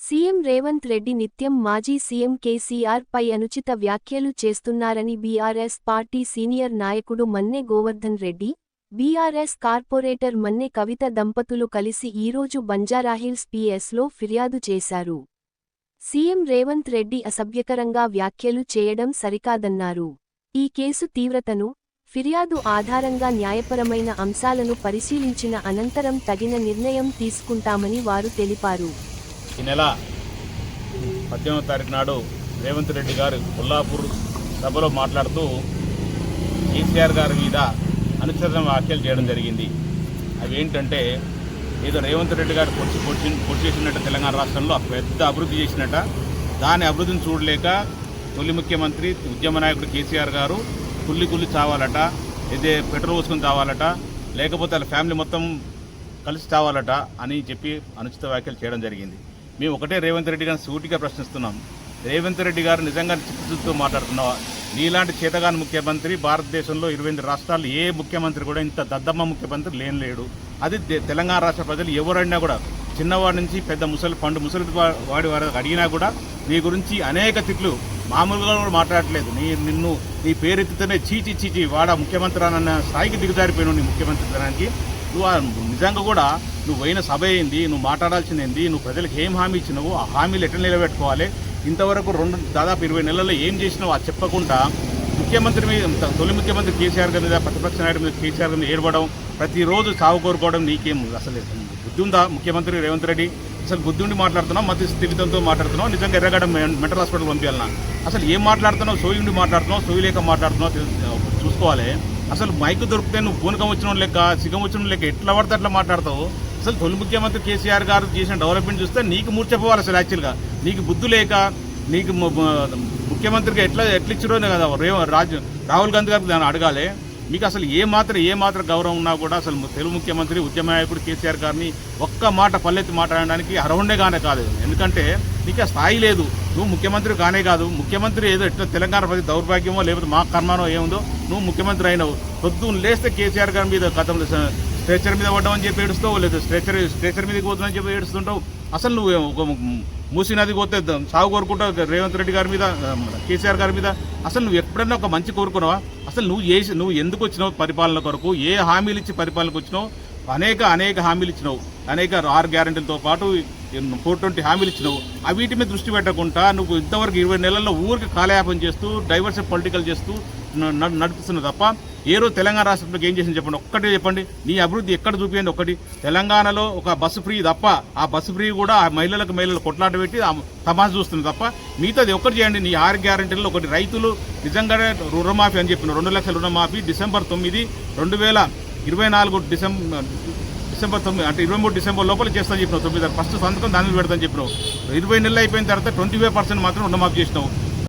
CM Revanth Reddy నిత్యం మాజీ CM KCR పై అనుచిత వ్యాఖ్యలు చేస్తున్నారని బీఆర్ఎస్ పార్టీ సీనియర్ నాయకుడు మన్నె గోవర్ధన్ రెడ్డి, బీఆర్ఎస్ కార్పొరేటర్ మన్నె కవిత దంపతులు కలిసి ఈరోజు బంజారాహిల్స్ పీఎస్లో ఫిర్యాదు చేశారు. సీఎం రేవంత్ రెడ్డి అసభ్యకరంగా వ్యాఖ్యలు చేయడం సరికాదన్నారు. ఈ కేసు తీవ్రతను, ఫిర్యాదు ఆధారంగా న్యాయపరమైన అంశాలను పరిశీలించిన అనంతరం తగిన నిర్ణయం తీసుకుంటామని వారు తెలిపారు. ఈ నెల 18వ తారీఖు నాడు రేవంత్ రెడ్డి గారు కొల్లాపూర్ సభలో మాట్లాడుతూ కేసీఆర్ గారి మీద అనుచిత వ్యాఖ్యలు చేయడం జరిగింది. అవి ఏంటంటే, ఏదో రేవంత్ రెడ్డి గారు పొడి చేసినట్టు తెలంగాణ రాష్ట్రంలో పెద్ద అభివృద్ధి చేసినట్ట, దాని అభివృద్ధిని చూడలేక తొలి ముఖ్యమంత్రి ఉద్యమ నాయకుడు కేసీఆర్ గారు కుల్లి చావాలట, ఇదే పెట్రోల్ పోసుకొని చావాలట, లేకపోతే వాళ్ళ ఫ్యామిలీ మొత్తం కలిసి చావాలట అని చెప్పి అనుచిత వ్యాఖ్యలు చేయడం జరిగింది. మేము ఒకటే రేవంత్ రెడ్డి గారిని సూటిగా ప్రశ్నిస్తున్నాం. రేవంత్ రెడ్డి గారు నిజంగా చిత్తశుద్ధితో మాట్లాడుతున్నావా? నీలాంటి చేతగాని ముఖ్యమంత్రి భారతదేశంలో 28 రాష్ట్రాలు ఏ ముఖ్యమంత్రి కూడా ఇంత దద్దమ్మ ముఖ్యమంత్రి లేడు. అది తెలంగాణ రాష్ట్ర ప్రజలు ఎవరైనా కూడా చిన్నవాడి నుంచి పెద్ద ముసలి వాడి వారు అడిగినా కూడా నీ గురించి అనేక తిట్లు మామూలుగా కూడా మాట్లాడట్లేదు. నీ పేరెత్తితేనే చీచి వాడ ముఖ్యమంత్రి అన్న స్థాయికి దిగజారిపోయినావు. నీ ముఖ్యమంత్రి తనానికి నువ్వు నిజంగా కూడా నువ్వు పోయిన సభ ఏంది, నువ్వు మాట్లాడాల్సింది ఏంది, నువ్వు ప్రజలకు ఏం హామీ ఇచ్చినావు, ఆ హామీలు ఎట్లా నిలబెట్టుకోవాలి, ఇంతవరకు దాదాపు 20 నెలల్లో ఏం చేసినావు అది చెప్పకుండా ముఖ్యమంత్రి మీద, తొలి ముఖ్యమంత్రి కేసీఆర్ గారి మీద, ప్రతిపక్ష నాయుడు మీద కేసీఆర్ గారిని ఏడవడం, ప్రతిరోజు సాగు కోరుకోవడం నీకేం అసలు బుద్ధి ఉందా? ముఖ్యమంత్రి రేవంత్ రెడ్డి అసలు బుద్ధి ఉండి మాట్లాడుతున్నావు, మధ్య స్థితితో మాట్లాడుతున్నావు, నిజంగా ఎర్రగడ్డ మెంటల్ హాస్పిటల్ పంపించాలన్నా? అసలు ఏం మాట్లాడుతున్నావు? సోయి ఉండి మాట్లాడుతున్నావు, సోయి లేక మాట్లాడుతున్నావు చూసుకోవాలి. అసలు మైకు దొరికితే నువ్వు పూనకం వచ్చిన లెక్క, సిగం వచ్చిన లెక్క ఎట్లా పడితే అట్లా మాట్లాడతావు. అసలు తొలి ముఖ్యమంత్రి కేసీఆర్ గారు చేసిన డెవలప్మెంట్ చూస్తే నీకు మూర్చపోవాలి. అసలు యాక్చువల్గా నీకు బుద్ధి లేక, నీకు ముఖ్యమంత్రిగా ఎట్లా ఇచ్చిరో కదా రాహుల్ గాంధీ గారికి దాన్ని అడగాలి. మీకు అసలు ఏ మాత్రం గౌరవం ఉన్నా కూడా అసలు తెలుగు ముఖ్యమంత్రి ఉద్యమ నాయకుడు కేసీఆర్ గారిని ఒక్క మాట పల్లెత్తి మాట్లాడడానికి అర్హుండేగానే కాదు. ఎందుకంటే నీకు ఆ స్థాయి లేదు. నువ్వు ముఖ్యమంత్రి కానే కాదు. ముఖ్యమంత్రి ఏదో ఎట్లా తెలంగాణ ప్రతి దౌర్భాగ్యమో లేకపోతే మా కర్మానో ఏముందో నువ్వు ముఖ్యమంత్రి అయినావు. పొద్దున్న లేస్తే కేసీఆర్ గారి మీద గతంలో స్ట్రెచర్ మీద పడ్డామని చెప్పి ఏడుస్తావు, లేదు స్ట్రెచర్ మీదకి పోతుందని చెప్పి ఏడుస్తుంటావు. అసలు నువ్వు ఒక మూసీ నదికి పోతే సాగు కోరుకుంటావు రేవంత్ రెడ్డి గారి మీద, కేసీఆర్ గారి మీద. అసలు నువ్వు ఎప్పుడన్నా ఒక మంచి కోరుకున్నావా? అసలు నువ్వు ఎందుకు వచ్చినావు పరిపాలన కొరకు? ఏ హామీలు ఇచ్చి పరిపాలనకు వచ్చినావు? అనేక హామీలు ఇచ్చినావు. అనేక 6 గ్యారెంటీలతో పాటు 420 హామీలు ఇచ్చినావు. వీటి మీద దృష్టి పెట్టకుండా నువ్వు ఇంతవరకు 20 నెలల్లో ఊరికి కాలయాపన చేస్తూ డైవర్సిటీ పొలిటికల్ చేస్తూ నడుపుతున్నావు తప్ప ఏ రోజు తెలంగాణ రాష్ట్రంలోకి ఏం చేసింది చెప్పండి, ఒక్కటే చెప్పండి. నీ అభివృద్ధి ఎక్కడ చూపించండి ఒక్కటి. తెలంగాణలో ఒక బస్సు ఫ్రీ తప్ప, ఆ బస్సు ఫ్రీ కూడా ఆ మహిళలు కొట్లాట పెట్టి తమాషా చూస్తుంది తప్ప మిగతాది ఒక్కటి చేయండి. నీ 6 గ్యారెంటీల్లో ఒకటి. రైతులు నిజంగానే రుణమాఫీ అని చెప్పిన 2 లక్షల రుణమాఫీ డిసెంబర్ 9, 2024 డిసెంబర్ 9 అంటే 23 డిసెంబర్ లోపల చేస్తాను చెప్పినావు. 9 ఫస్ట్ సంతకం దాని మీద పెడతాను చెప్పినావు. 20 నెలలు అయిపోయిన తర్వాత 25% మాత్రం రుణమాఫీ చేసినావు.